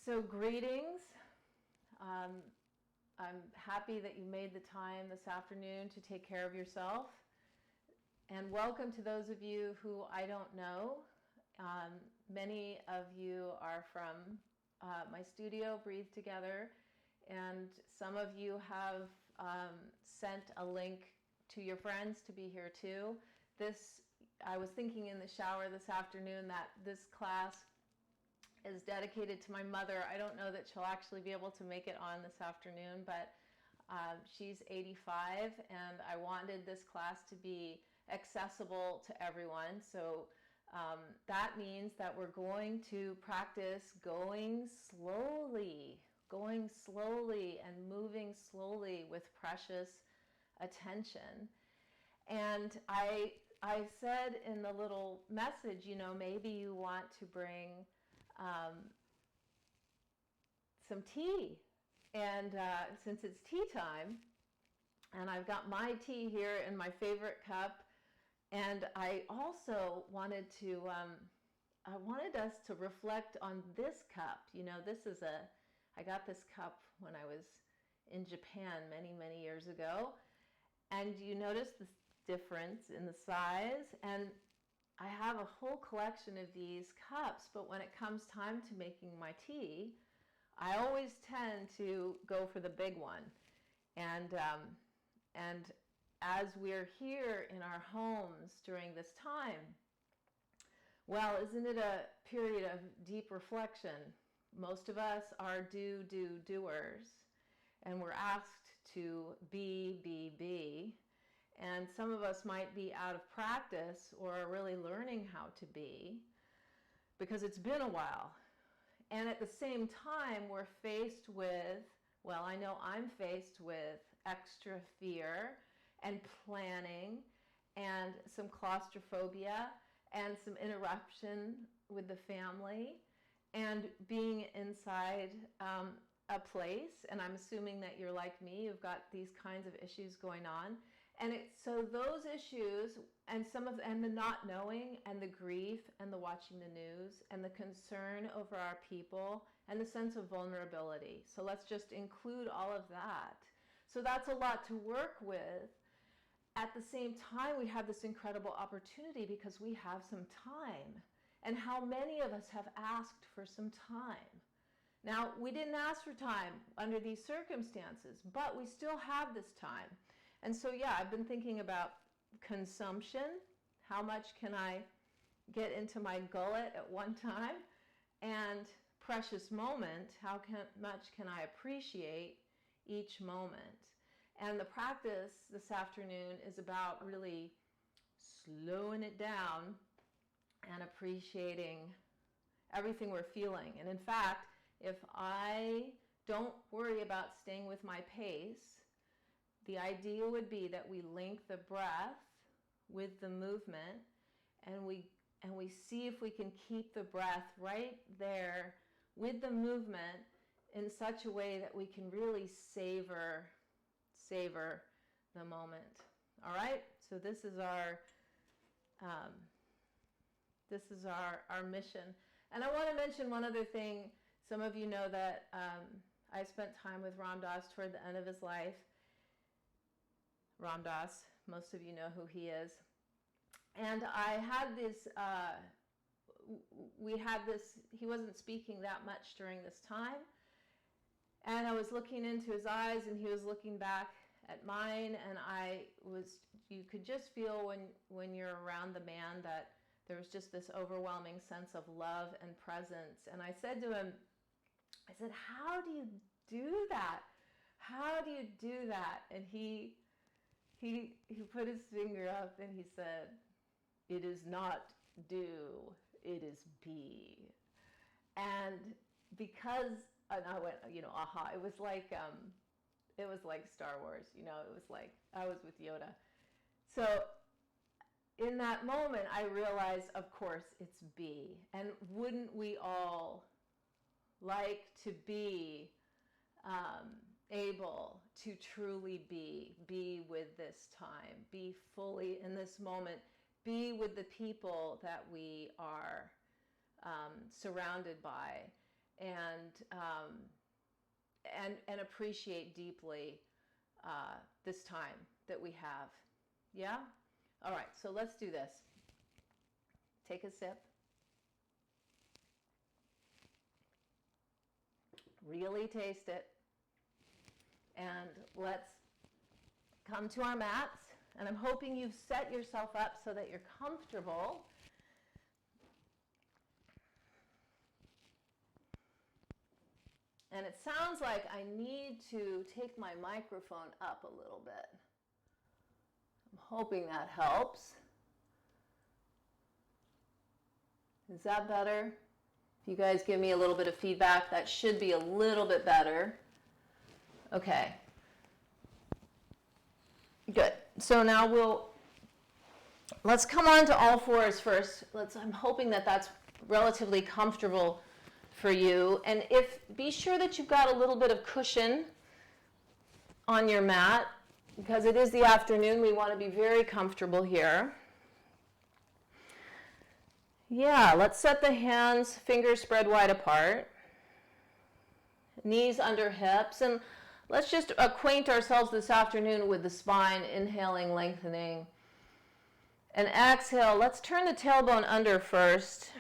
So greetings. I'm happy that you made the time this afternoon to take care of yourself. And welcome to those of you who I don't know. Many of you are from my studio, Breathe Together, and some of you have sent a link to your friends to be here too. I was thinking in the shower this afternoon that this class is dedicated to my mother. I don't know that she'll actually be able to make it on this afternoon, but she's 85 and I wanted this class to be accessible to everyone. So that means that we're going to practice going slowly and moving slowly with precious attention. And I said in the little message, maybe you want to bring some tea, and since it's tea time, and I've got my tea here in my favorite cup, and I also wanted to I wanted us to reflect on this cup. I got this cup when I was in Japan many years ago, and you notice the difference in the size, and I have a whole collection of these cups, but when it comes time to making my tea, I always tend to go for the big one. And as we're here in our homes during this time, well, isn't it a period of deep reflection? Most of us are doers, and we're asked to be. And some of us might be out of practice or are really learning how to be because it's been a while. And at the same time, we're faced with, well, I know I'm faced with extra fear and planning and some claustrophobia and some interruption with the family and being inside a place. And I'm assuming that you're like me, you've got these kinds of issues going on. And so those issues and the not knowing and the grief and the watching the news and the concern over our people and the sense of vulnerability. So let's just include all of that. So that's a lot to work with. At the same time, we have this incredible opportunity because we have some time. And how many of us have asked for some time? Now, we didn't ask for time under these circumstances, but we still have this time. And so, I've been thinking about consumption. How much can I get into my gullet at one time? And precious moment, how much can I appreciate each moment? And the practice this afternoon is about really slowing it down and appreciating everything we're feeling. And in fact, if I don't worry about staying with my pace, the idea would be that we link the breath with the movement, and we see if we can keep the breath right there with the movement in such a way that we can really savor the moment. All right? So this is our mission. And I want to mention one other thing. Some of you know that I spent time with Ram Dass toward the end of his life. Ram Dass, most of you know who he is. And I had this, he wasn't speaking that much during this time. And I was looking into his eyes and he was looking back at mine, and you could just feel when you're around the man that there was just this overwhelming sense of love and presence. And I said to him, how do you do that? How do you do that? And he put his finger up and he said, it is not do, it is be. And I went, aha, it was like Star Wars, it was like I was with Yoda. So in that moment, I realized, of course, it's be. And wouldn't we all like to be able to truly be with this time, be fully in this moment, be with the people that we are surrounded by, and appreciate deeply this time that we have. Yeah? All right, so let's do this. Take a sip. Really taste it. And let's come to our mats. And I'm hoping you've set yourself up so that you're comfortable. And it sounds like I need to take my microphone up a little bit. I'm hoping that helps. Is that better? If you guys give me a little bit of feedback, that should be a little bit better. Okay. Good. So now let's come on to all fours first. I'm hoping that that's relatively comfortable for you. And be sure that you've got a little bit of cushion on your mat, because it is the afternoon. We want to be very comfortable here. Yeah, let's set the hands, fingers spread wide apart, knees under hips, and let's just acquaint ourselves this afternoon with the spine, inhaling, lengthening. And exhale, let's turn the tailbone under first,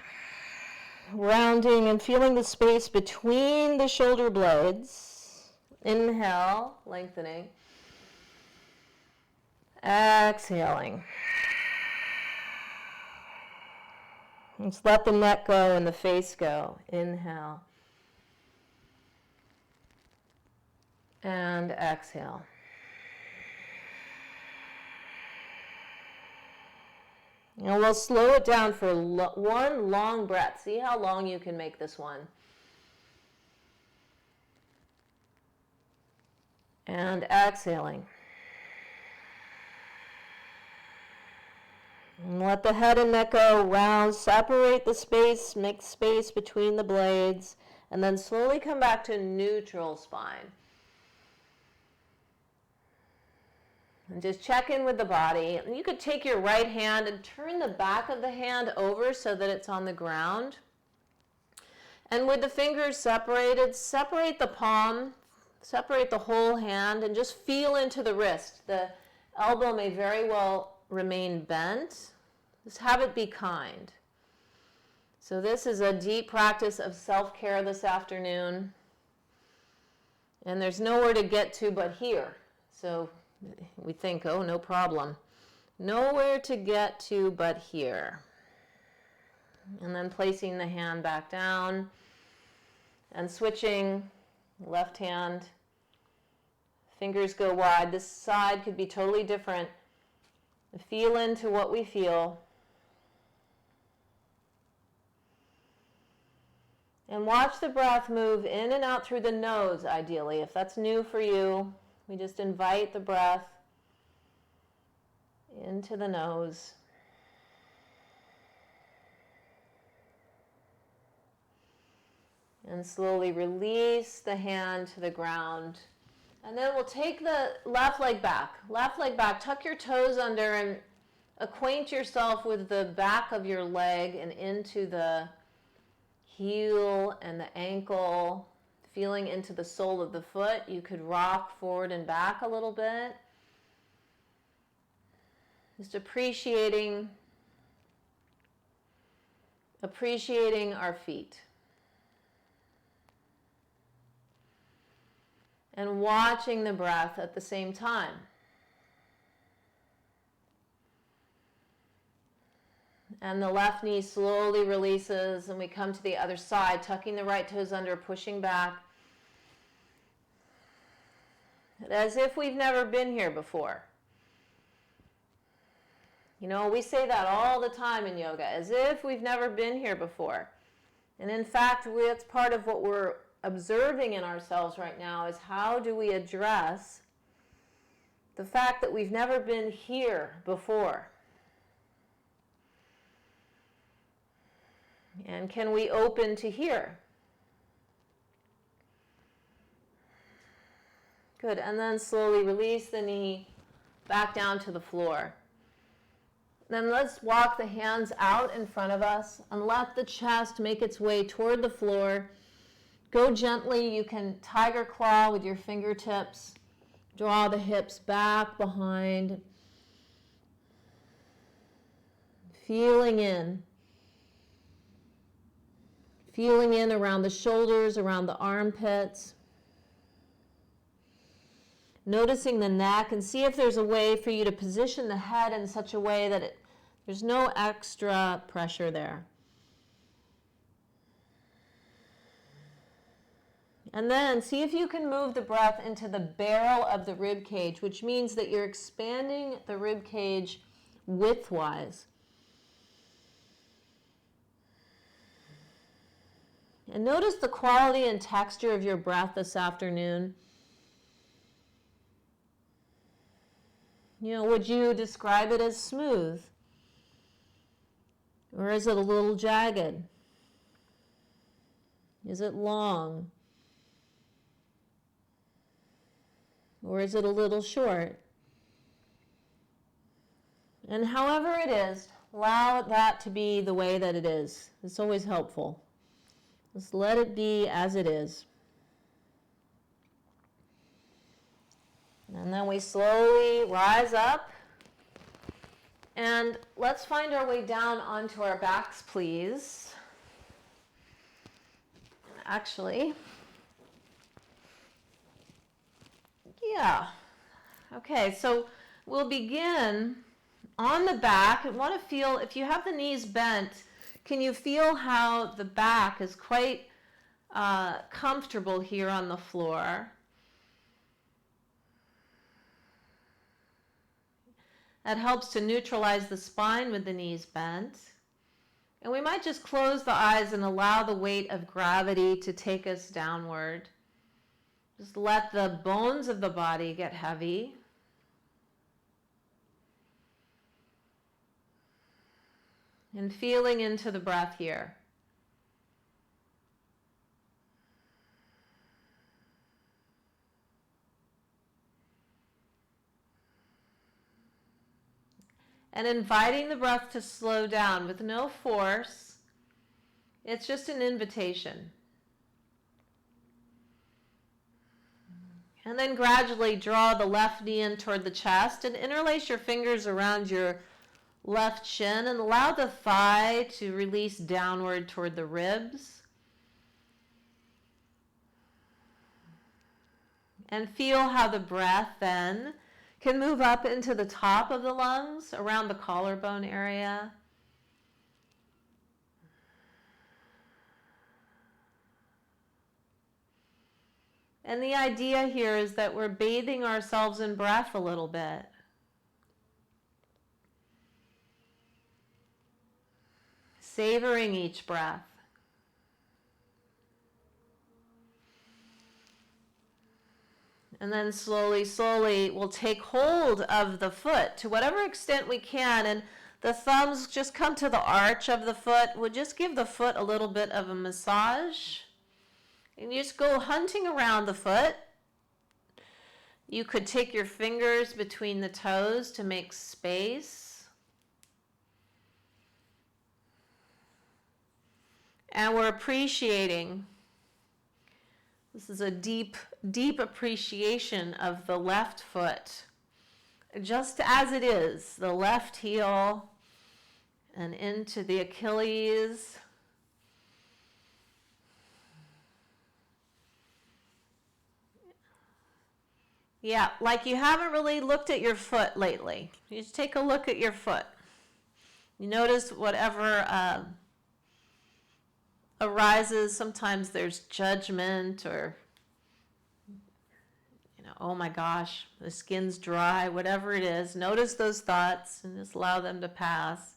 rounding and feeling the space between the shoulder blades. Inhale, lengthening. Exhaling. Let's let the neck go and the face go. Inhale. And exhale. And we'll slow it down for one long breath. See how long you can make this one. And exhaling. And let the head and neck go round, separate the space, make space between the blades, and then slowly come back to neutral spine. And just check in with the body. And you could take your right hand and turn the back of the hand over so that it's on the ground. And with the fingers separated, separate the palm, separate the whole hand, and just feel into the wrist. The elbow may very well remain bent. Just have it be kind. So this is a deep practice of self-care this afternoon. And there's nowhere to get to but here. So we think, oh, no problem. Nowhere to get to but here. And then placing the hand back down and switching left hand. Fingers go wide. This side could be totally different. Feel into what we feel. And watch the breath move in and out through the nose, ideally. If that's new for you, we just invite the breath into the nose. And slowly release the hand to the ground. And then we'll take the left leg back. Left leg back. Tuck your toes under and acquaint yourself with the back of your leg and into the heel and the ankle, feeling into the sole of the foot. You could rock forward and back a little bit. Just appreciating our feet. And watching the breath at the same time. And the left knee slowly releases, and we come to the other side, tucking the right toes under, pushing back. As if we've never been here before. You know, we say that all the time in yoga, as if we've never been here before. And in fact, it's part of what we're observing in ourselves right now, is how do we address the fact that we've never been here before? And can we open to here? Good. And then slowly release the knee back down to the floor. Then let's walk the hands out in front of us and let the chest make its way toward the floor. Go gently. You can tiger claw with your fingertips. Draw the hips back behind. Feeling in. Feeling in around the shoulders, around the armpits. Noticing the neck, and see if there's a way for you to position the head in such a way that there's no extra pressure there. And then see if you can move the breath into the barrel of the rib cage, which means that you're expanding the rib cage widthwise. And notice the quality and texture of your breath this afternoon. Would you describe it as smooth? Or is it a little jagged? Is it long? Or is it a little short? And however it is, allow that to be the way that it is. It's always helpful. Just let it be as it is. And then we slowly rise up. And let's find our way down onto our backs, please. Actually, yeah. Okay, so we'll begin on the back. I want to feel, if you have the knees bent, can you feel how the back is quite comfortable here on the floor? That helps to neutralize the spine with the knees bent. And we might just close the eyes and allow the weight of gravity to take us downward. Just let the bones of the body get heavy. And feeling into the breath here. And inviting the breath to slow down with no force. It's just an invitation. And then gradually draw the left knee in toward the chest and interlace your fingers around your left shin and allow the thigh to release downward toward the ribs. And feel how the breath then can move up into the top of the lungs, around the collarbone area. And the idea here is that we're bathing ourselves in breath a little bit. Savoring each breath. And then slowly, slowly, we'll take hold of the foot to whatever extent we can. And the thumbs just come to the arch of the foot. We'll just give the foot a little bit of a massage. And you just go hunting around the foot. You could take your fingers between the toes to make space. And we're appreciating. This is a deep, deep appreciation of the left foot. Just as it is, the left heel and into the Achilles. Yeah, like you haven't really looked at your foot lately. You just take a look at your foot. You notice whatever arises. Sometimes there's judgment or, oh my gosh, the skin's dry, whatever it is. Notice those thoughts and just allow them to pass.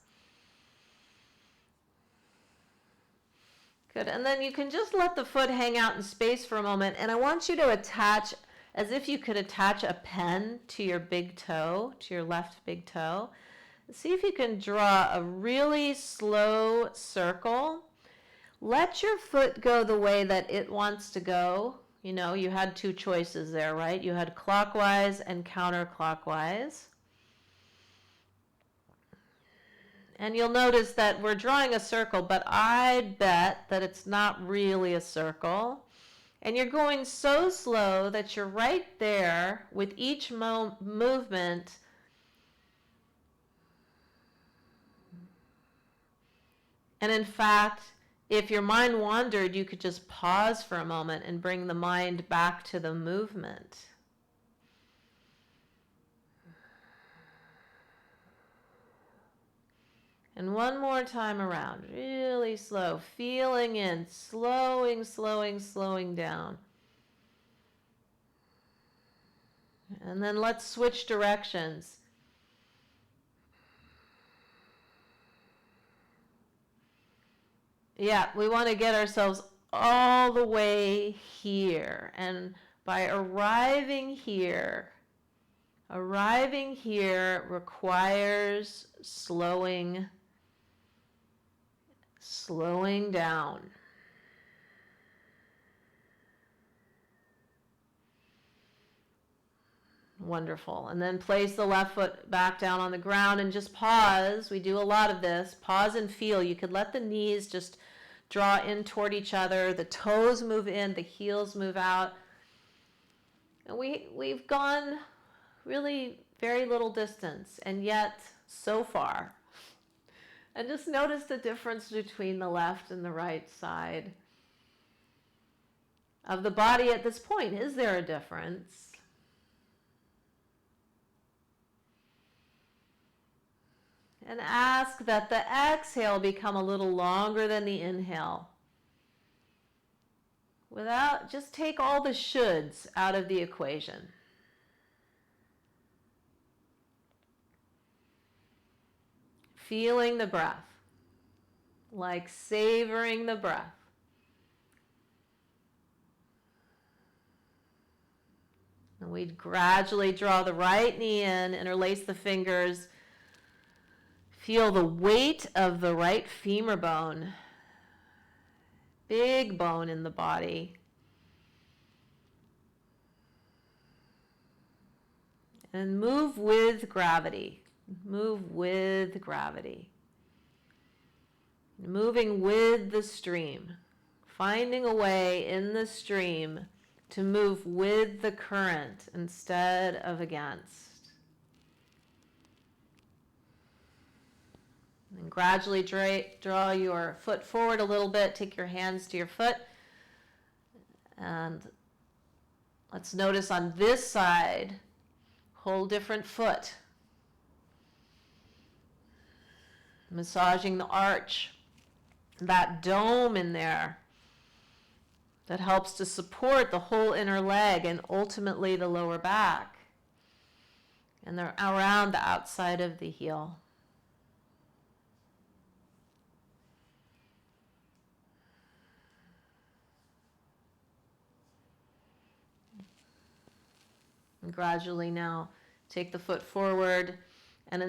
Good, and then you can just let the foot hang out in space for a moment, and I want you to attach, as if you could attach a pen to your big toe, to your left big toe. See if you can draw a really slow circle. Let your foot go the way that it wants to go. You had two choices there, right? You had clockwise and counterclockwise. And you'll notice that we're drawing a circle, but I bet that it's not really a circle. And you're going so slow that you're right there with each movement. And in fact, if your mind wandered, you could just pause for a moment and bring the mind back to the movement. And one more time around, really slow, feeling in, slowing down. And then let's switch directions. Yeah, we want to get ourselves all the way here. And by arriving here requires slowing down. Wonderful. And then place the left foot back down on the ground and just pause. We do a lot of this. Pause and feel. You could let the knees just draw in toward each other. The toes move in, the heels move out. And we've gone really very little distance, and yet so far. And just notice the difference between the left and the right side of the body at this point. Is there a difference? And ask that the exhale become a little longer than the inhale. Just take all the shoulds out of the equation. Feeling the breath, like savoring the breath. And we'd gradually draw the right knee in, interlace the fingers. Feel the weight of the right femur bone, big bone in the body. And move with gravity. Move with gravity. Moving with the stream. Finding a way in the stream to move with the current instead of against. And gradually draw your foot forward a little bit. Take your hands to your foot. And let's notice on this side, whole different foot. Massaging the arch, that dome in there that helps to support the whole inner leg and ultimately the lower back. And they're around the outside of the heel. And gradually now take the foot forward and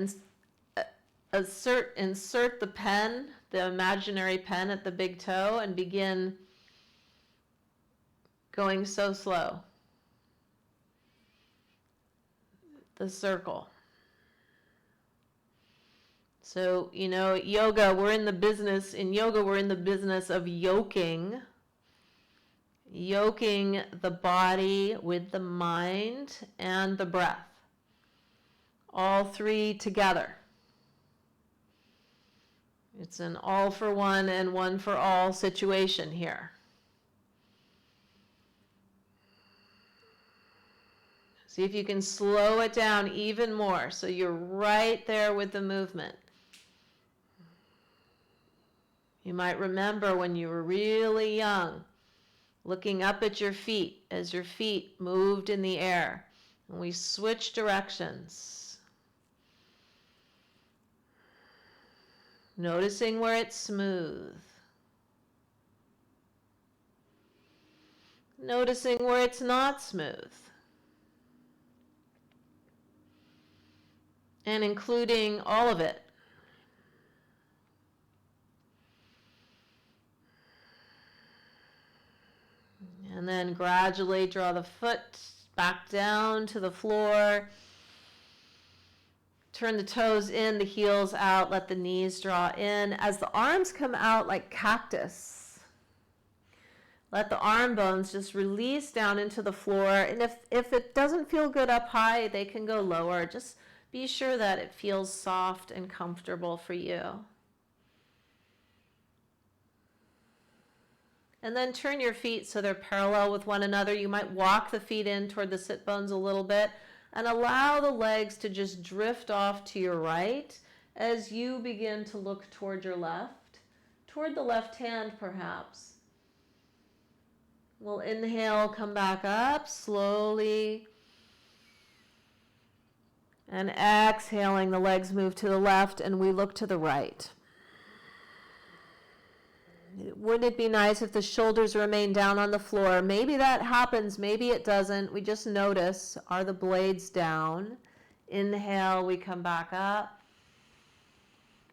insert the pen, the imaginary pen at the big toe, and begin going so slow. The circle. So, yoga, we're in the business of yoking the body with the mind and the breath. All three together. It's an all for one and one for all situation here. See if you can slow it down even more so you're right there with the movement. You might remember when you were really young, looking up at your feet as your feet moved in the air. And we switched directions. Noticing where it's smooth. Noticing where it's not smooth. And including all of it. And then gradually draw the foot back down to the floor. Turn the toes in, the heels out, let the knees draw in. As the arms come out like cactus, Let the arm bones just release down into the floor. And if it doesn't feel good up high, they can go lower. Just be sure that it feels soft and comfortable for you. And then turn your feet so they're parallel with one another. You might walk the feet in toward the sit bones a little bit and allow the legs to just drift off to your right as you begin to look toward your left, toward the left hand perhaps. We'll inhale, come back up slowly. And exhaling, the legs move to the left and we look to the right. Wouldn't it be nice if the shoulders remain down on the floor? Maybe that happens, maybe it doesn't. We just notice, are the blades down? Inhale, we come back up.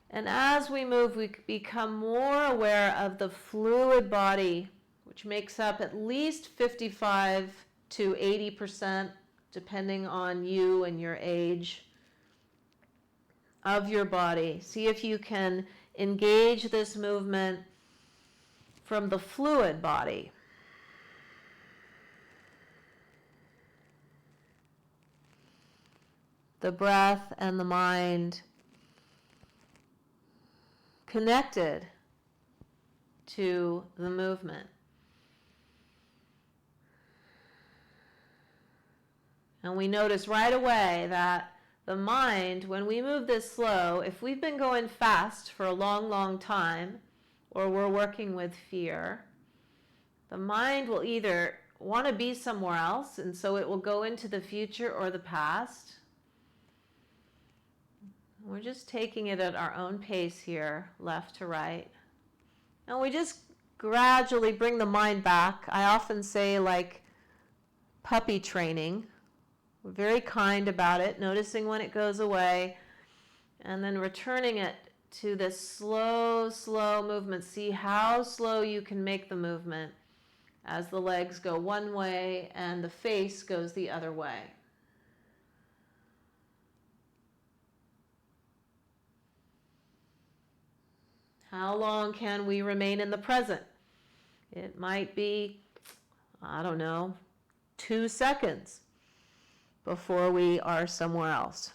And as we move, we become more aware of the fluid body, which makes up at least 55 to 80%, depending on you and your age, of your body. See if you can engage this movement from the fluid body. The breath and the mind connected to the movement. And we notice right away that the mind, when we move this slow, if we've been going fast for a long, long time, or we're working with fear, the mind will either want to be somewhere else, and so it will go into the future or the past. We're just taking it at our own pace here, left to right. And we just gradually bring the mind back. I often say like puppy training. We're very kind about it, noticing when it goes away, and then returning it to this slow, slow movement. See how slow you can make the movement as the legs go one way and the face goes the other way. How long can we remain in the present? It might be, 2 seconds before we are somewhere else.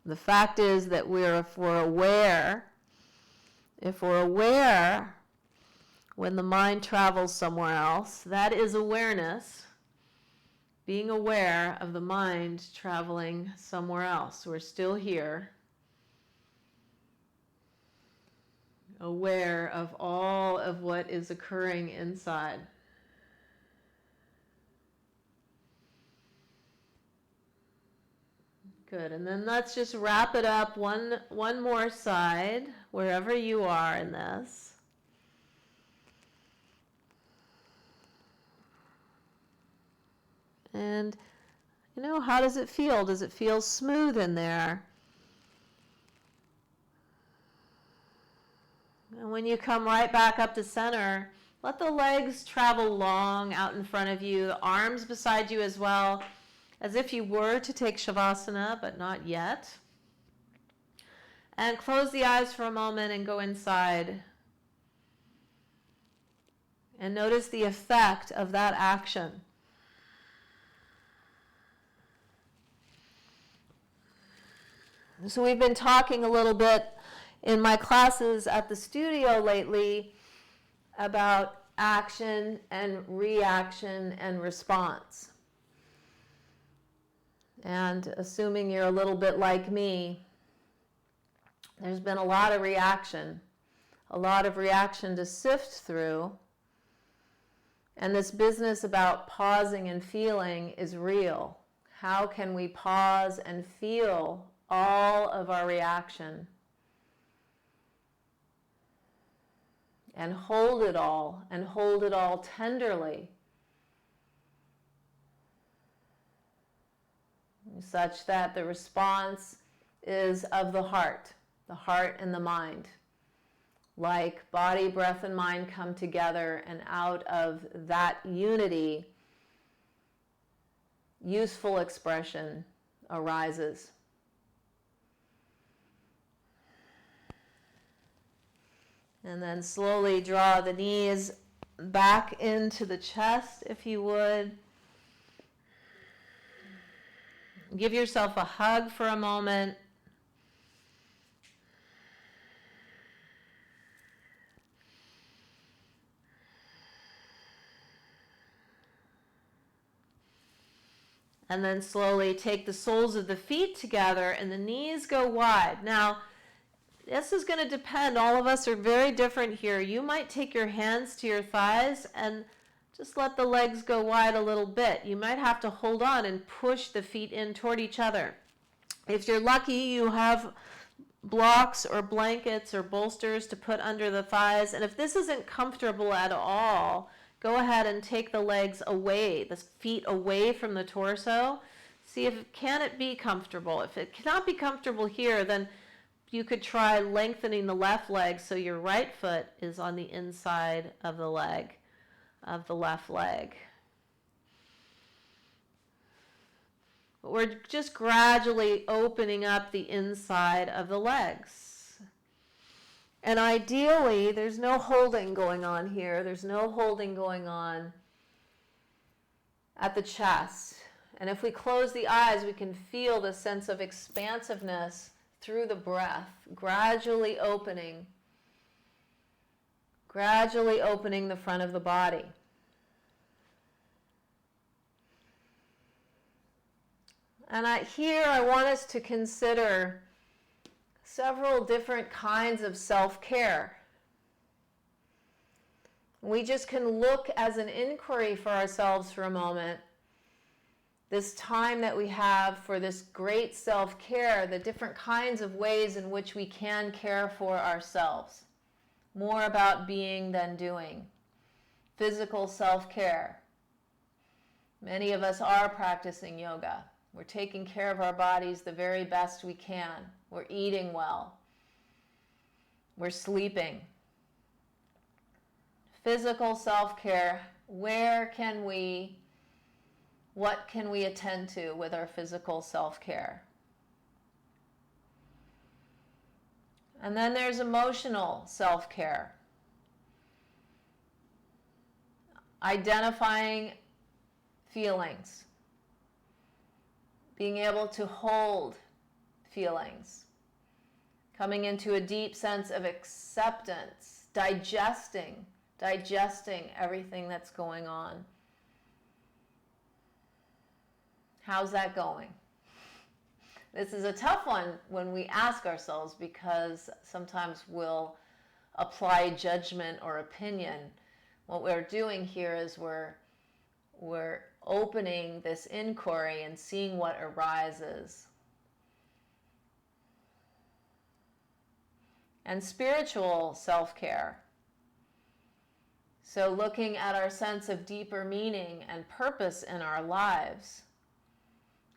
The fact is that if we're aware when the mind travels somewhere else, that is awareness, being aware of the mind traveling somewhere else. We're still here, aware of all of what is occurring inside. Good, and then let's just wrap it up one more side, wherever you are in this. And, how does it feel? Does it feel smooth in there? And when you come right back up to center, let the legs travel long out in front of you, the arms beside you as well, as if you were to take Shavasana, but not yet. And close the eyes for a moment and go inside. And notice the effect of that action. So we've been talking a little bit in my classes at the studio lately about action and reaction and response. And assuming you're a little bit like me, there's been a lot of reaction to sift through. And this business about pausing and feeling is real. How can we pause and feel all of our reaction and hold it all tenderly, such that the response is of the heart and the mind. Like body, breath, and mind come together, and out of that unity, useful expression arises. And then slowly draw the knees back into the chest, if you would. Give yourself a hug for a moment. And then slowly take the soles of the feet together and the knees go wide. Now, this is going to depend. All of us are very different here. You might take your hands to your thighs and just let the legs go wide a little bit. You might have to hold on and push the feet in toward each other. If you're lucky, you have blocks or blankets or bolsters to put under the thighs. And if this isn't comfortable at all, go ahead and take the legs away, the feet away from the torso. See if can it be comfortable. If it cannot be comfortable here, then you could try lengthening the left leg so your right foot is on the inside of the leg, of the left leg. But we're just gradually opening up the inside of the legs. And ideally, there's no holding going on here. There's no holding going on at the chest. And if we close the eyes, we can feel the sense of expansiveness through the breath, gradually opening the front of the body. And here I want us to consider several different kinds of self-care. We just can look as an inquiry for ourselves for a moment. This time that we have for this great self-care, the different kinds of ways in which we can care for ourselves. More about being than doing. Physical self-care. Many of us are practicing yoga. We're taking care of our bodies the very best we can. We're eating well. We're sleeping. Physical self-care, what can we attend to with our physical self-care? And then there's emotional self-care. Identifying feelings. Being able to hold feelings. Coming into a deep sense of acceptance. Digesting everything that's going on. How's that going? This is a tough one when we ask ourselves, because sometimes we'll apply judgment or opinion. What we're doing here is we're opening this inquiry and seeing what arises. And spiritual self-care. So looking at our sense of deeper meaning and purpose in our lives.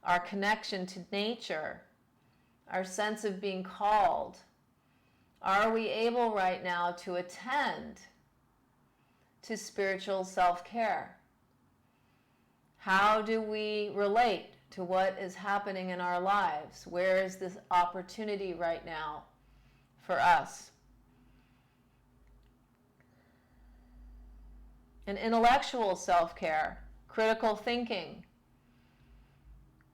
Our connection to nature, our sense of being called. Are we able right now to attend to spiritual self-care? How do we relate to what is happening in our lives? Where is this opportunity right now for us? And intellectual self-care, critical thinking,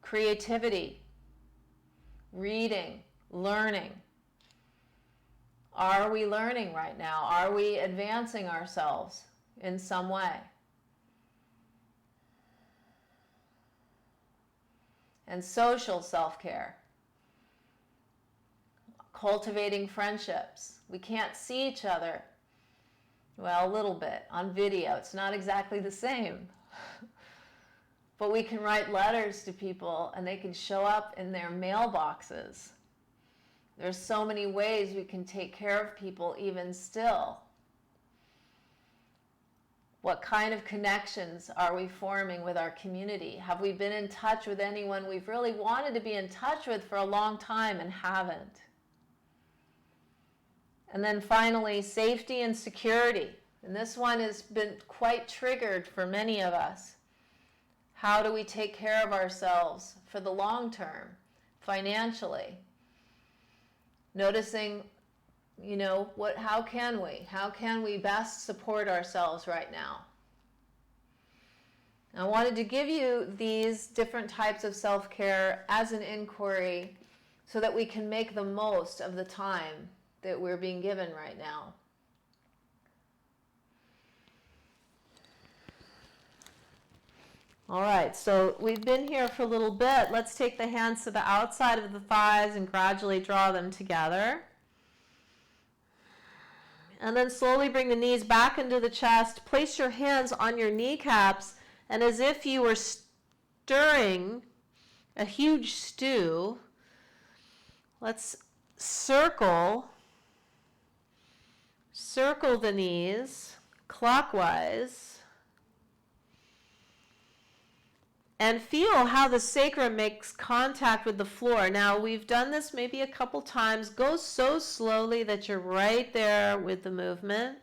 creativity, reading, learning. Are we learning right now? Are we advancing ourselves in some way? And social self-care. Cultivating friendships. We can't see each other. Well, a little bit on video. It's not exactly the same. But we can write letters to people and they can show up in their mailboxes. There's so many ways we can take care of people even still. What kind of connections are we forming with our community? Have we been in touch with anyone we've really wanted to be in touch with for a long time and haven't? And then finally, safety and security. And this one has been quite triggered for many of us. How do we take care of ourselves for the long term, financially? Noticing you know, how can we best support ourselves right now? I wanted to give you these different types of self-care as an inquiry so that we can make the most of the time that we're being given right now. All right, so we've been here for a little bit. Let's take the hands to the outside of the thighs and gradually draw them together. And then slowly bring the knees back into the chest. Place your hands on your kneecaps, and as if you were stirring a huge stew, let's circle the knees clockwise. And feel how the sacrum makes contact with the floor. Now, we've done this maybe a couple times. Go so slowly that you're right there with the movement.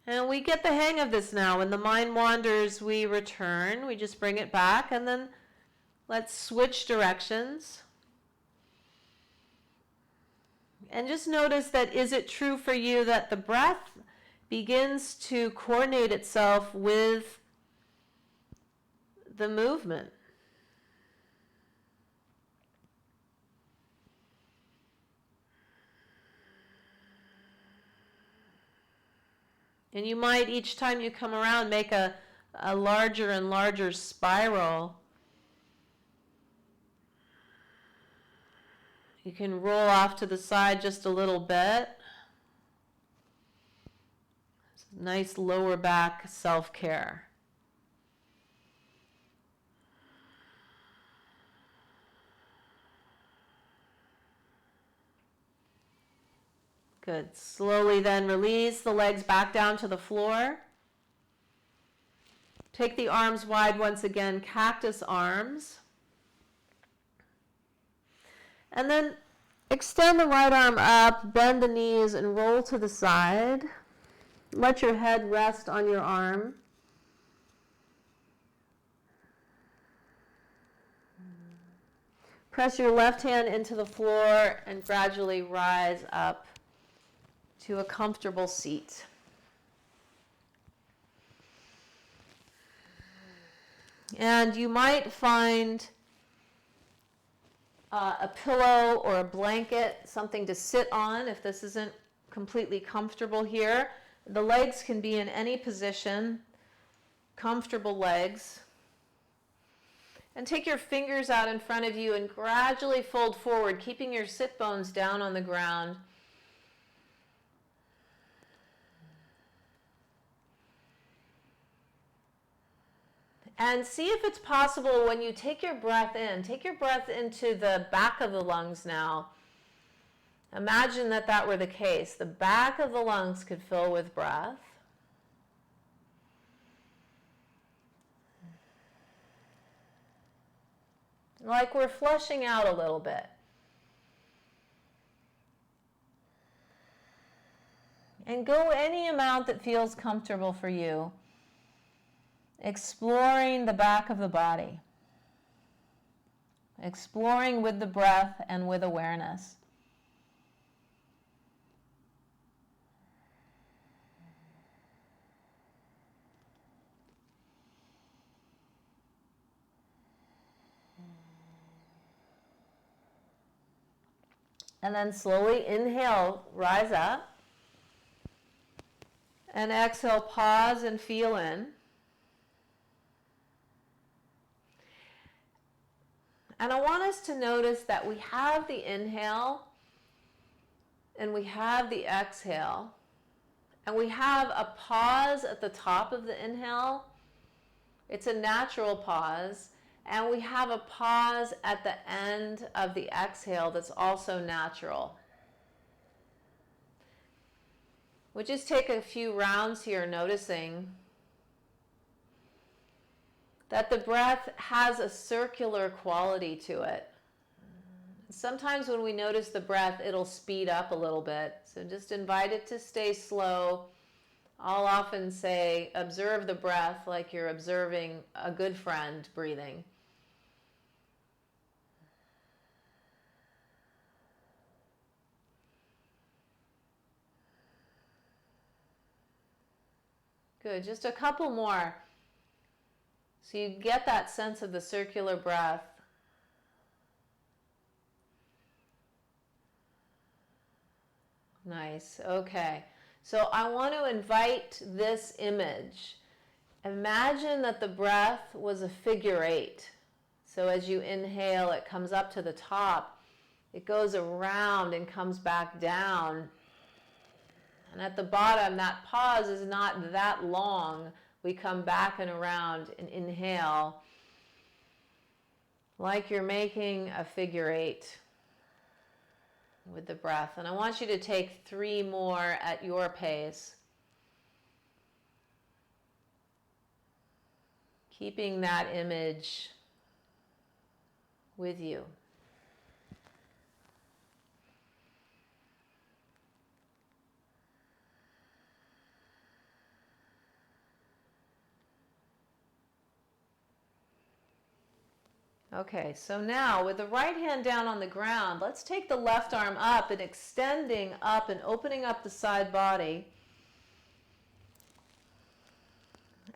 And we get the hang of this now. When the mind wanders, we return. We just bring it back, and then let's switch directions. And just notice that, is it true for you that the breath begins to coordinate itself with the movement? And you might, each time you come around, make a larger and larger spiral. You can roll off to the side just a little bit. Nice lower back self-care. Good. Slowly then release the legs back down to the floor. Take the arms wide once again, cactus arms. And then extend the right arm up, bend the knees, and roll to the side. Let your head rest on your arm. Press your left hand into the floor and gradually rise up to a comfortable seat. And you might find a pillow or a blanket, something to sit on if this isn't completely comfortable here. The legs can be in any position, comfortable legs. And take your fingers out in front of you and gradually fold forward, keeping your sit bones down on the ground. And see if it's possible when you take your breath into the back of the lungs now. Imagine that were the case. The back of the lungs could fill with breath. Like we're flushing out a little bit. And go any amount that feels comfortable for you. Exploring the back of the body. Exploring with the breath and with awareness. And then slowly inhale, rise up. And exhale, pause and feel in. And I want us to notice that we have the inhale and we have the exhale. And we have a pause at the top of the inhale. It's a natural pause. And we have a pause at the end of the exhale that's also natural. We'll just take a few rounds here noticing that the breath has a circular quality to it. Sometimes when we notice the breath, it'll speed up a little bit. So just invite it to stay slow, I'll often say, observe the breath like you're observing a good friend breathing. Good, just a couple more. So you get that sense of the circular breath. Nice, okay. So I want to invite this image. Imagine that the breath was a figure eight. So as you inhale, it comes up to the top. It goes around and comes back down. And at the bottom, that pause is not that long. We come back and around and inhale like you're making a figure eight with the breath. And I want you to take 3 more at your pace. Keeping that image with you. Okay, so now with the right hand down on the ground, let's take the left arm up and extending up and opening up the side body.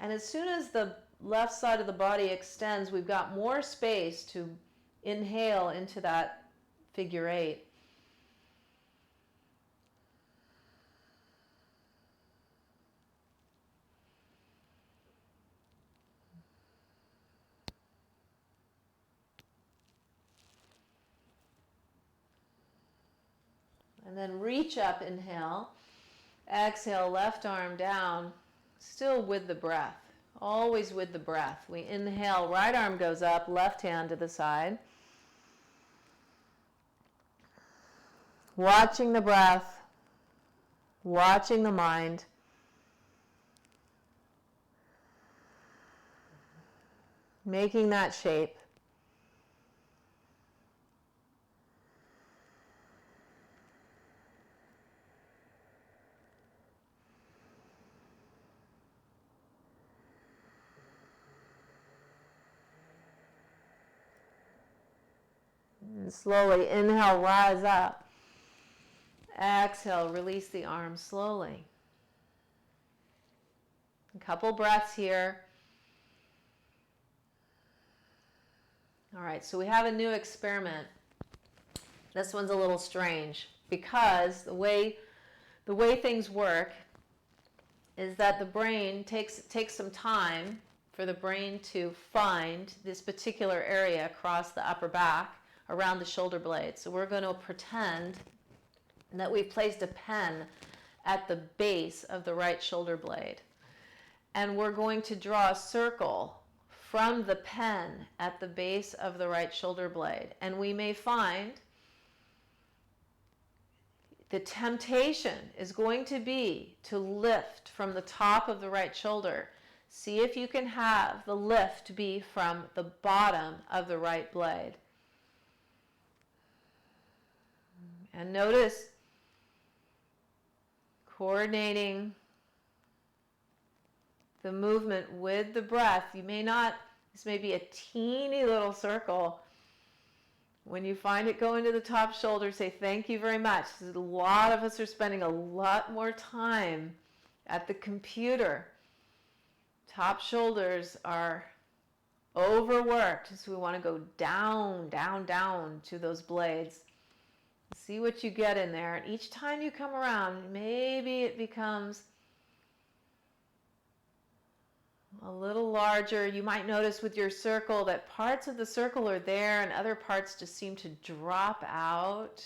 And as soon as the left side of the body extends, we've got more space to inhale into that figure eight. And then reach up, inhale. Exhale, left arm down, still with the breath. Always with the breath. We inhale, right arm goes up, left hand to the side. Watching the breath, watching the mind. Making that shape. And slowly inhale, rise up. Exhale, release the arms slowly. A couple breaths here. All right, so we have a new experiment. This one's a little strange because the way things work is that the brain takes some time for the brain to find this particular area across the upper back around the shoulder blade. So we're going to pretend that we've placed a pen at the base of the right shoulder blade. And we're going to draw a circle from the pen at the base of the right shoulder blade. And we may find the temptation is going to be to lift from the top of the right shoulder. See if you can have the lift be from the bottom of the right blade. And notice coordinating the movement with the breath. You may not, this may be a teeny little circle. When you find it go into the top shoulder, say thank you very much. A lot of us are spending a lot more time at the computer. Top shoulders are overworked, so we want to go down, down, down to those blades. See what you get in there. And each time you come around, maybe it becomes a little larger. You might notice with your circle that parts of the circle are there and other parts just seem to drop out.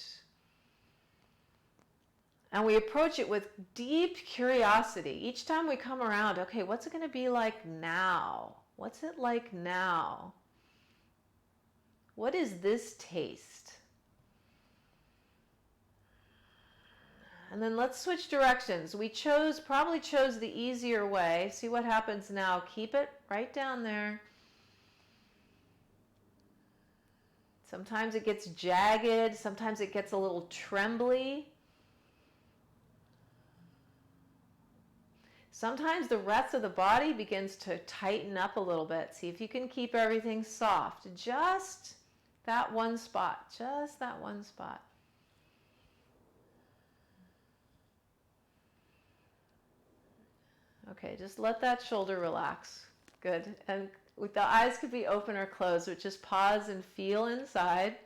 And we approach it with deep curiosity. Each time we come around, okay, what's it going to be like now? What's it like now? What is this taste? And then let's switch directions. We probably chose the easier way. See what happens now. Keep it right down there. Sometimes it gets jagged. Sometimes it gets a little trembly. Sometimes the rest of the body begins to tighten up a little bit. See if you can keep everything soft. Just that one spot. Just that one spot. Okay, just let that shoulder relax. Good. And with the eyes could be open or closed, but just pause and feel inside.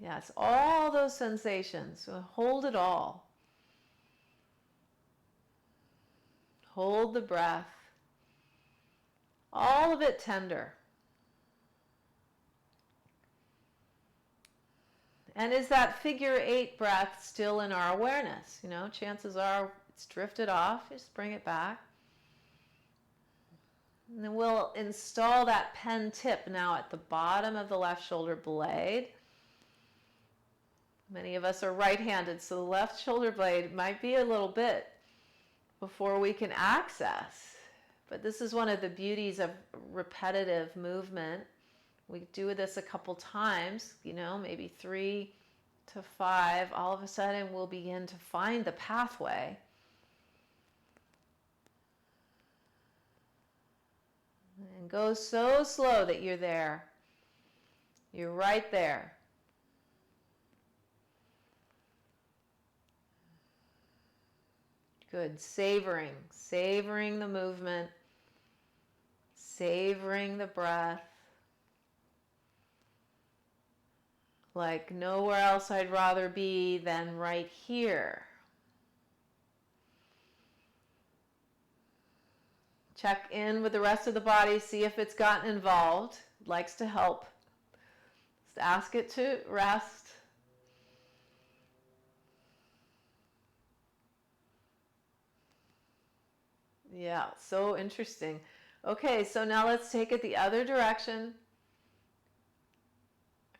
Yes, all those sensations. So hold it all. Hold the breath. All of it tender. And is that figure 8 breath still in our awareness? You know, chances are it's drifted off. Just bring it back. And then we'll install that pen tip now at the bottom of the left shoulder blade. Many of us are right-handed, so the left shoulder blade might be a little bit before we can access. But this is one of the beauties of repetitive movement. We do this a couple times, you know, maybe 3 to 5. All of a sudden, we'll begin to find the pathway. And go so slow that you're there. You're right there. Good. Savoring the movement, savoring the breath. Like nowhere else I'd rather be than right here. Check in with the rest of the body, see if it's gotten involved. It likes to help. Just ask it to rest. Yeah, so interesting. Okay, so now let's take it the other direction.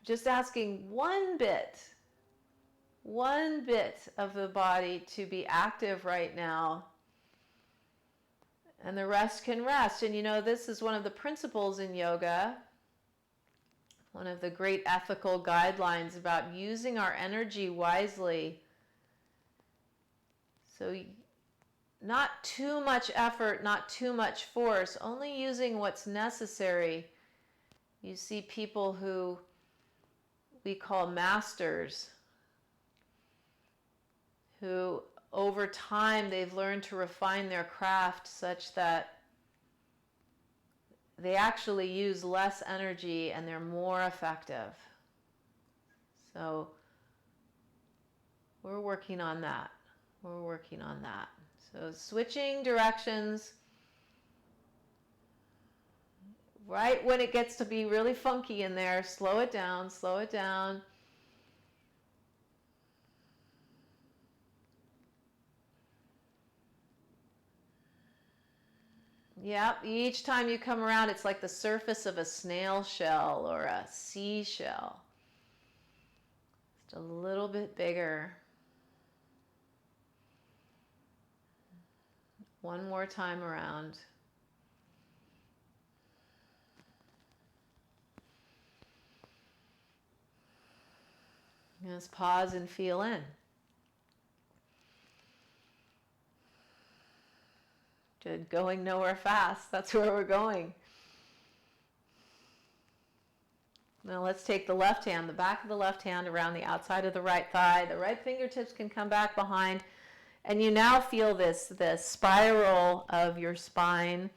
Just asking one bit of the body to be active right now, and the rest can rest. And you know, this is one of the principles in yoga, one of the great ethical guidelines about using our energy wisely. So not too much effort, not too much force, only using what's necessary. You see people who we call masters, who over time they've learned to refine their craft such that they actually use less energy and they're more effective. So we're working on that. We're working on that. So switching directions. Right when it gets to be really funky in there, slow it down, slow it down. Yep, each time you come around, it's like the surface of a snail shell or a seashell. Just a little bit bigger. One more time around. Just pause and feel in. Good. Going nowhere fast. That's where we're going. Now let's take the left hand, the back of the left hand around the outside of the right thigh. The right fingertips can come back behind. And you now feel this spiral of your spine.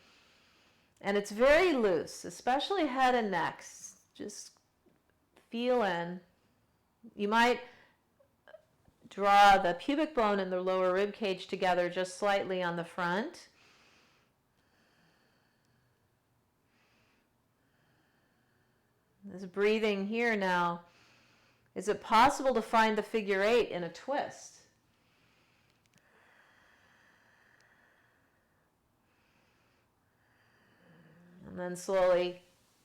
And it's very loose, especially head and neck. Just feel in. You might draw the pubic bone and the lower rib cage together just slightly on the front. This breathing here now. Is it possible to find the figure 8 in a twist? And then slowly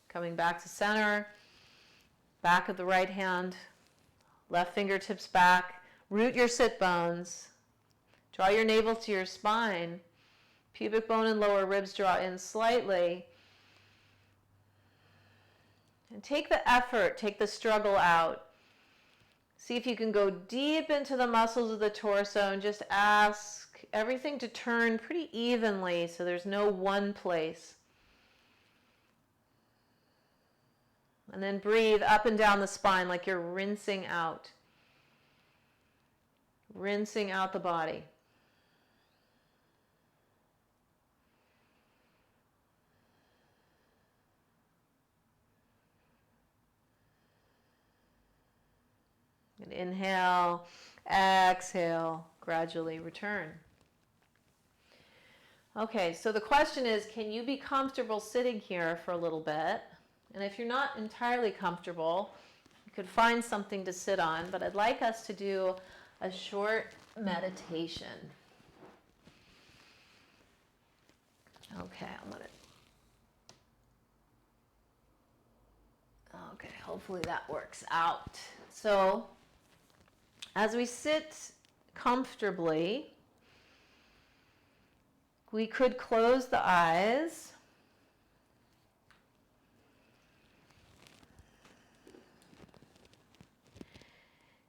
coming back to center, back of the right hand, left fingertips back, root your sit bones, draw your navel to your spine, pubic bone and lower ribs draw in slightly, and take the effort, take the struggle out. See if you can go deep into the muscles of the torso and just ask everything to turn pretty evenly so there's no one place. And then breathe up and down the spine like you're rinsing out the body. And inhale, exhale, gradually return. Okay, so the question is, can you be comfortable sitting here for a little bit? And if you're not entirely comfortable, you could find something to sit on, but I'd like us to do a short meditation. Okay, okay, hopefully that works out. So, as we sit comfortably, we could close the eyes.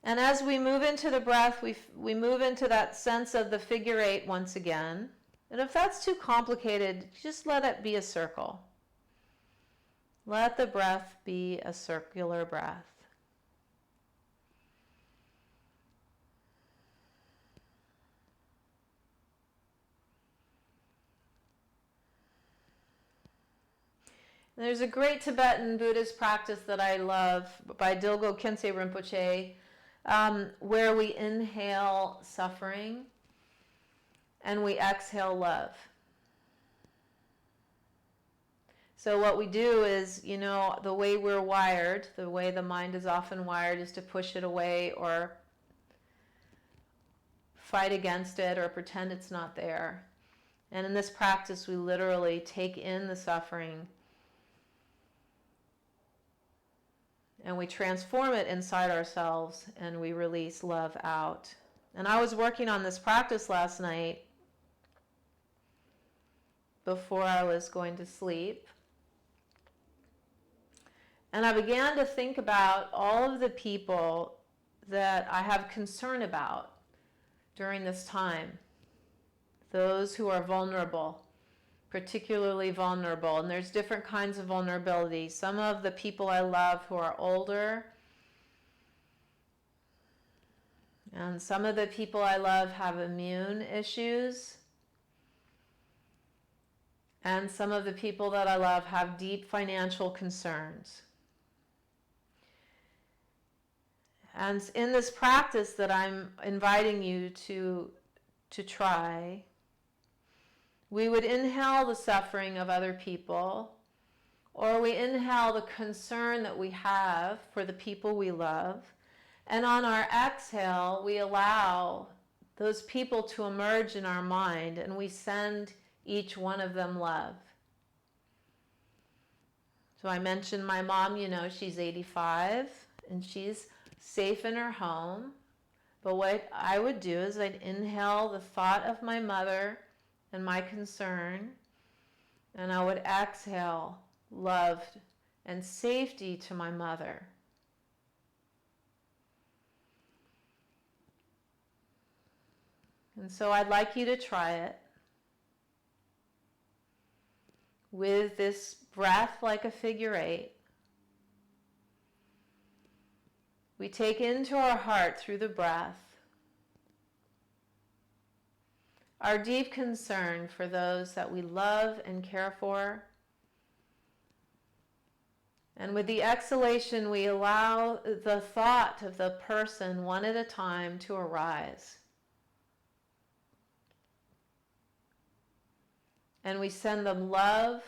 And as we move into the breath, we move into that sense of the figure eight once again. And if that's too complicated, just let it be a circle. Let the breath be a circular breath. There's a great Tibetan Buddhist practice that I love by Dilgo Khyentse Rinpoche, where we inhale suffering and we exhale love. So what we do is, the way we're wired, the way the mind is often wired, is to push it away or fight against it or pretend it's not there. And in this practice, we literally take in the suffering and we transform it inside ourselves and we release love out. And I was working on this practice last night before I was going to sleep. And I began to think about all of the people that I have concern about during this time. Those who are vulnerable, particularly vulnerable. And there's different kinds of vulnerability. Some of the people I love who are older, and some of the people I love have immune issues. And some of the people that I love have deep financial concerns. And in this practice that I'm inviting you to try, we would inhale the suffering of other people, or we inhale the concern that we have for the people we love, and on our exhale, we allow those people to emerge in our mind, and we send each one of them love. So I mentioned my mom, she's 85, and she's safe in her home. But what I would do is I'd inhale the thought of my mother and my concern, and I would exhale love and safety to my mother. And so I'd like you to try it with this breath like a figure eight. We take into our heart through the breath our deep concern for those that we love and care for. And with the exhalation, we allow the thought of the person one at a time to arise. And we send them love,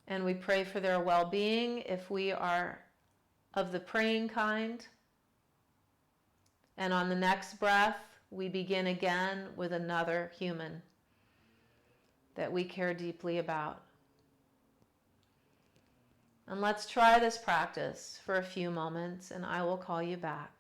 and we pray for their well-being if we are of the praying kind. And on the next breath, we begin again with another human that we care deeply about. And let's try this practice for a few moments, and I will call you back.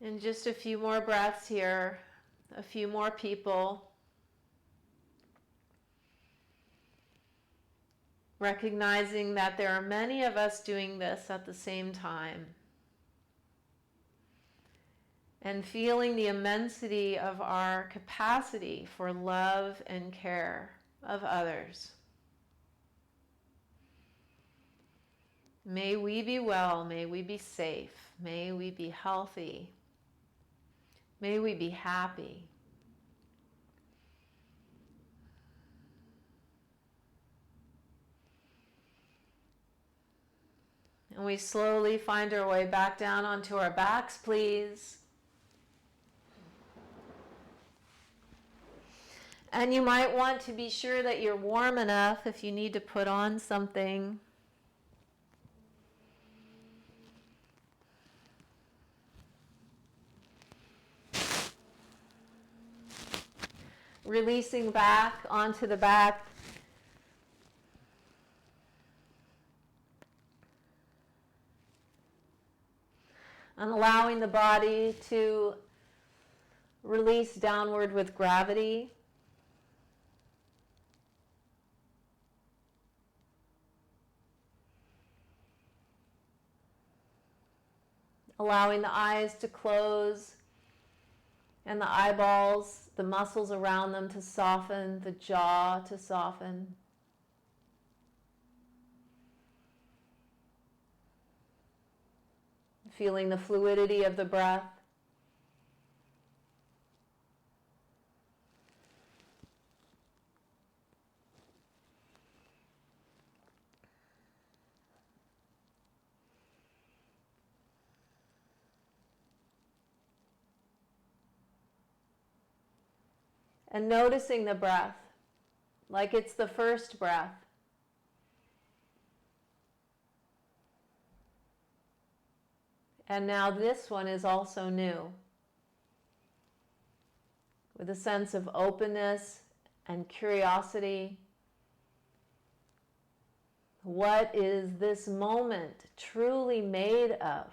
And just a few more breaths here, a few more people. Recognizing that there are many of us doing this at the same time. And feeling the immensity of our capacity for love and care of others. May we be well, may we be safe, may we be healthy, may we be happy. And we slowly find our way back down onto our backs, please. And you might want to be sure that you're warm enough if you need to put on something. Releasing back onto the back. And allowing the body to release downward with gravity. Allowing the eyes to close and the eyeballs, the muscles around them to soften, the jaw to soften. Feeling the fluidity of the breath. And noticing the breath like it's the first breath. And now this one is also new, with a sense of openness and curiosity. What is this moment truly made of?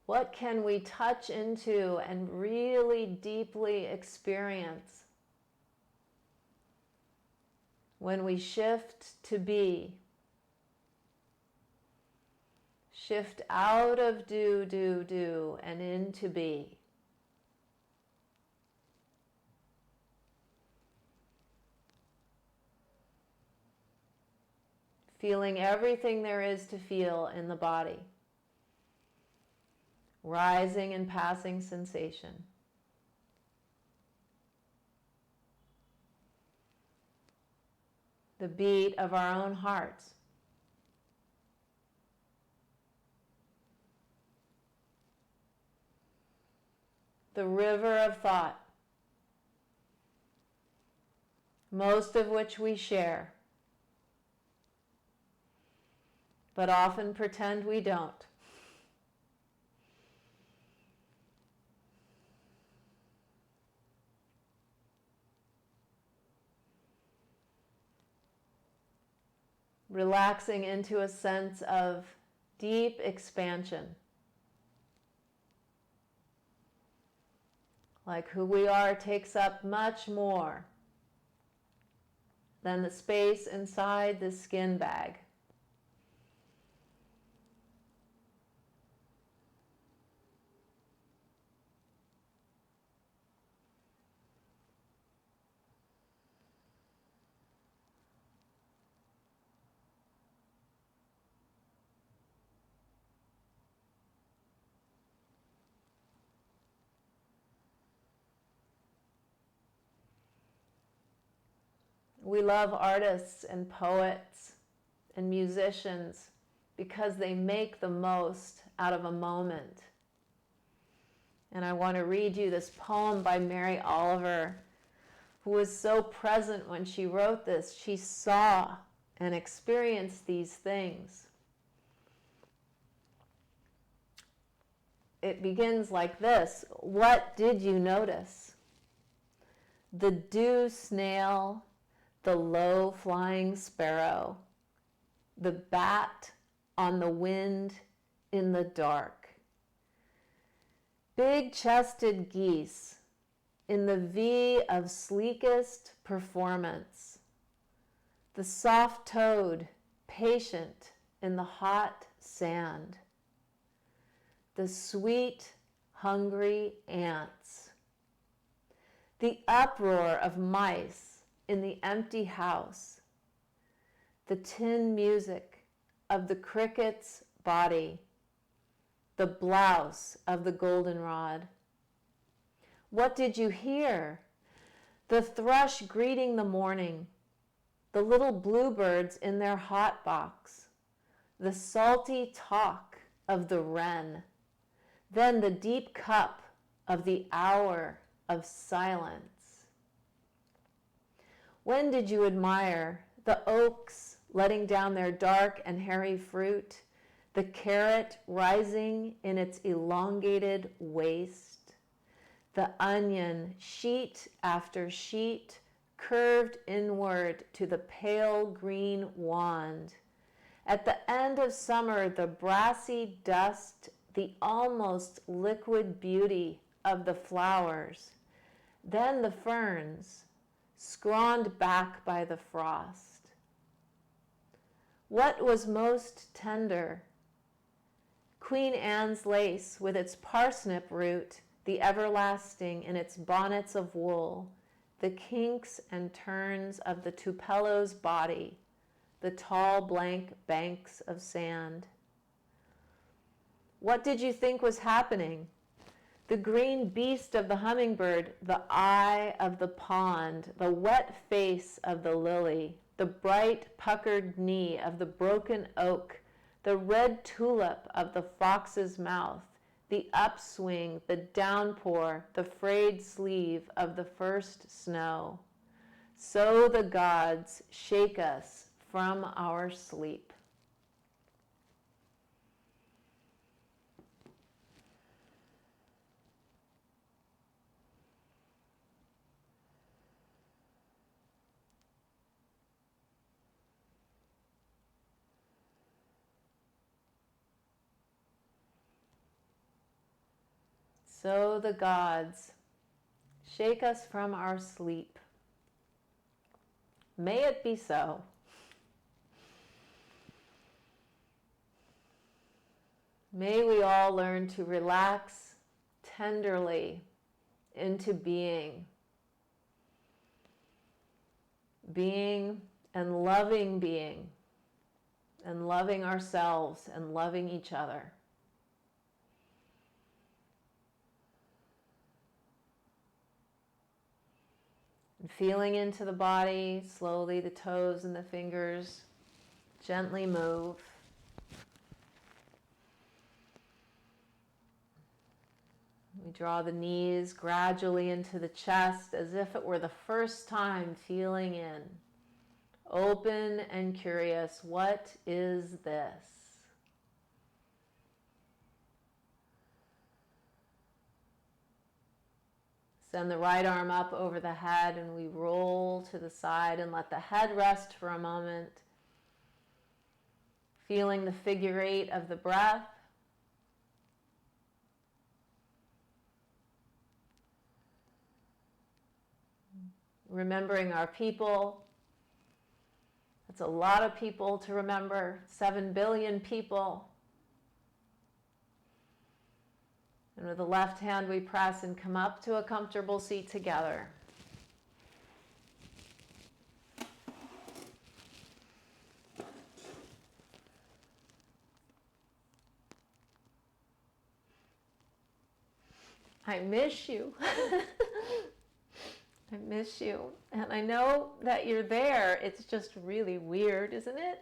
What can we touch into and really deeply experience when we shift to be? Shift out of do, and into be. Feeling everything there is to feel in the body. Rising and passing sensation. The beat of our own hearts. The river of thought, most of which we share, but often pretend we don't. Relaxing into a sense of deep expansion. Like who we are takes up much more than the space inside the skin bag. We love artists and poets and musicians because they make the most out of a moment. And I want to read you this poem by Mary Oliver, who was so present when she wrote this. She saw and experienced these things. It begins like this. What did you notice? The dew snail, the low-flying sparrow, the bat on the wind in the dark, big-chested geese in the V of sleekest performance, the soft-toed, patient in the hot sand, the sweet, hungry ants, the uproar of mice in the empty house, the tin music of the cricket's body, the blouse of the goldenrod. What did you hear? The thrush greeting the morning, the little bluebirds in their hot box, the salty talk of the wren, then the deep cup of the hour of silence. When did you admire the oaks letting down their dark and hairy fruit, the carrot rising in its elongated waist, the onion sheet after sheet curved inward to the pale green wand? At the end of summer, the brassy dust, the almost liquid beauty of the flowers, then the ferns, scrawled back by the frost. What was most tender? Queen Anne's lace with its parsnip root, the everlasting in its bonnets of wool, the kinks and turns of the tupello's body, the tall blank banks of sand. What did you think was happening? The green beast of the hummingbird, the eye of the pond, the wet face of the lily, the bright puckered knee of the broken oak, the red tulip of the fox's mouth, the upswing, the downpour, the frayed sleeve of the first snow. So the gods shake us from our sleep. So the gods shake us from our sleep. May it be so. May we all learn to relax tenderly into being and loving ourselves and loving each other. And feeling into the body, slowly the toes and the fingers gently move. We draw the knees gradually into the chest as if it were the first time feeling in. Open and curious, what is this? Send the right arm up over the head and we roll to the side and let the head rest for a moment. Feeling the figure eight of the breath. Remembering our people. That's a lot of people to remember, 7 billion people. And with the left hand we press and come up to a comfortable seat together. I miss you. I miss you. And I know that you're there. It's just really weird, isn't it?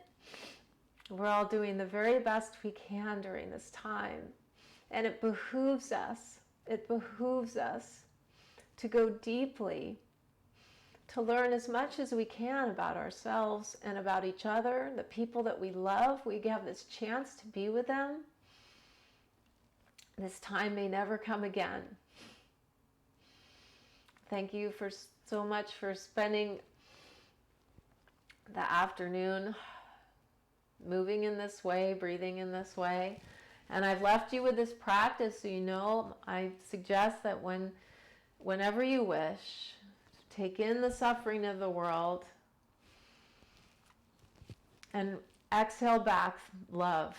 We're all doing the very best we can during this time. And it behooves us to go deeply, to learn as much as we can about ourselves and about each other, the people that we love. We have this chance to be with them. This time may never come again. Thank you so much for spending the afternoon, moving in this way, breathing in this way. And I've left you with this practice so you know, I suggest that whenever you wish, take in the suffering of the world and exhale back love.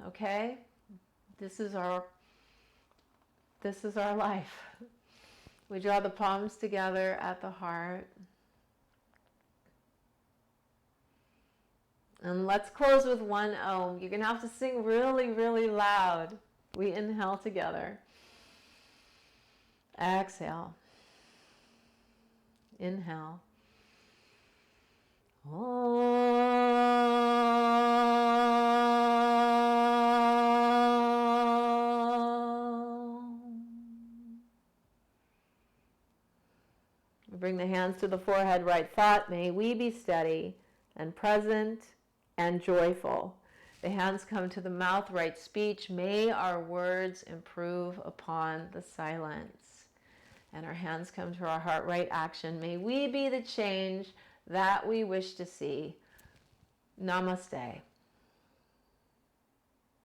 Okay? This is our life. We draw the palms together at the heart. And let's close with one Om. You're going to have to sing really, really loud. We inhale together. Exhale. Inhale. Bring the hands to the forehead, right thought. May we be steady and present and joyful. The hands come to the mouth, right speech. May our words improve upon the silence. And our hands come to our heart, right action. May we be the change that we wish to see. Namaste.